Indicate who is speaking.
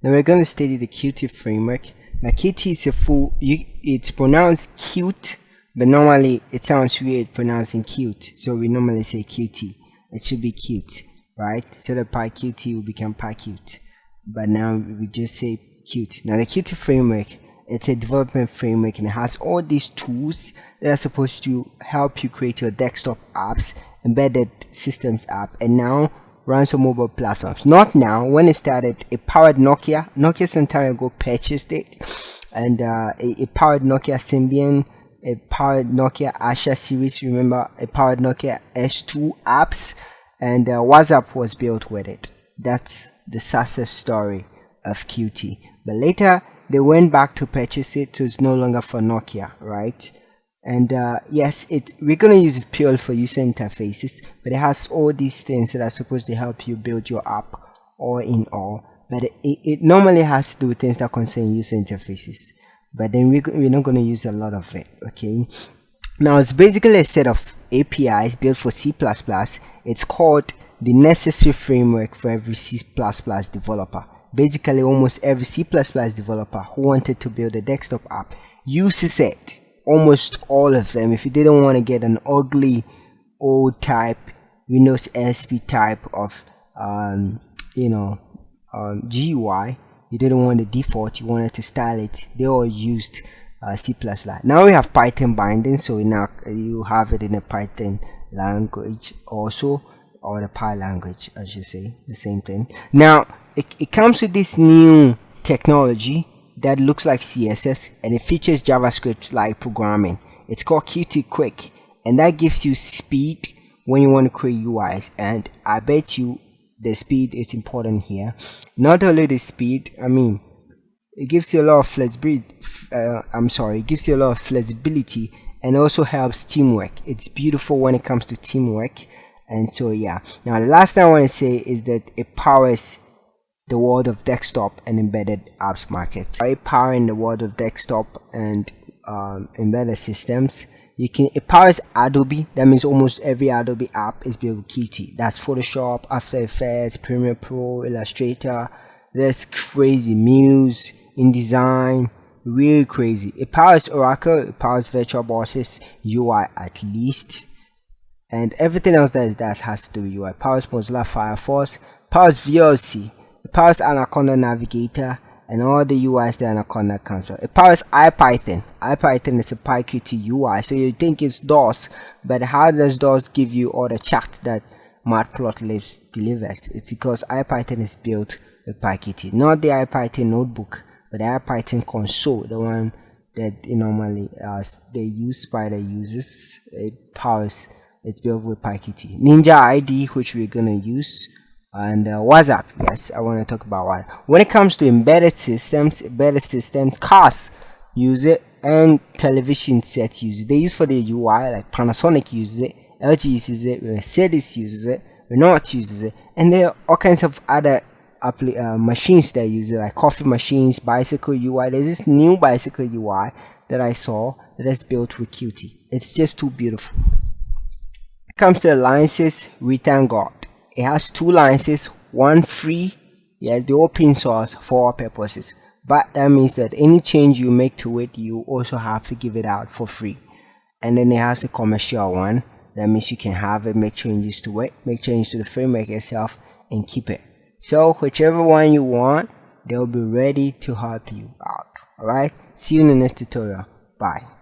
Speaker 1: Now we're going to study the Qt framework. Now Qt is it's pronounced cute, but normally it sounds weird pronouncing cute, so we normally say Qt. It should be cute, right? Instead of PyQt will become PyQt, but now we just say Qt. Now the Qt framework, it's a development framework and it has all these tools that are supposed to help you create your desktop apps, embedded systems app, and now runs on mobile platforms. Not now. When it started, it powered Nokia. Nokia some time ago purchased it, and it powered Nokia Symbian. It powered Nokia Asha series. Remember, it powered Nokia S2 apps, and WhatsApp was built with it. That's the success story of Qt. But later they went back to purchase it, so it's no longer for Nokia, right? And yes, we're gonna use it purely for user interfaces, but it has all these things that are supposed to help you build your app all in all. But it normally has to do with things that concern user interfaces, but then we're not going to use a lot of it. Okay, now it's basically a set of APIs built for C++. It's called the necessary framework for every C++ developer. Basically almost every C++ developer who wanted to build a desktop app uses it. Almost all of them. If you didn't want to get an ugly old type Windows XP type of GUI, you didn't want the default, you wanted to style it, they all used C++. Now we have Python binding, so now you have it in a Python language also, or the Py language, I should say, the same thing. Now it comes with this new technology that looks like CSS, and it features JavaScript like programming. It's called Qt Quick, and that gives you speed when you want to create UIs, and I bet you the speed is important here. Not only the speed, I mean, it gives you a lot of flexibility. It gives you a lot of flexibility, and also helps teamwork. It's beautiful when it comes to teamwork. And so yeah, now the last thing I want to say is that it powers the world of desktop and embedded apps market. By powering the world of desktop and embedded systems, it powers Adobe. That means almost every Adobe app is built with Qt. That's Photoshop, After Effects, Premiere Pro, Illustrator. That's crazy. Muse, InDesign, really crazy. It powers Oracle, it powers VirtualBox's UI at least, and everything else that has to do with UI. It powers Mozilla Firefox, powers VLC. It powers Anaconda Navigator and all the UIs that Anaconda comes with. It powers IPython. IPython is a PyQt UI, so you think it's DOS, but how does DOS give you all the chat that Matplotlib delivers? It's because IPython is built with PyQt, not the IPython notebook, but the IPython console, the one that normally they use by the users. It's built with PyQt. Ninja IDE, which we're gonna use, and WhatsApp. Yes, I want to talk about WhatsApp. When it comes to embedded systems, cars use it, and television sets use it. They use for the UI, like Panasonic uses it, LG uses it, Mercedes uses it, Renault uses it, and there are all kinds of other machines that use it, like coffee machines, bicycle UI. There's this new bicycle UI that I saw that is built with Qt. It's just too beautiful. When it comes to alliances, we thank God. It has two licenses, one free, yes, the open source for all purposes, but that means that any change you make to it, you also have to give it out for free. And then it has a commercial one. That means you can have it, make changes to it, make changes to the framework itself, and keep it. So whichever one you want, they'll be ready to help you out. Alright, see you in the next tutorial. Bye.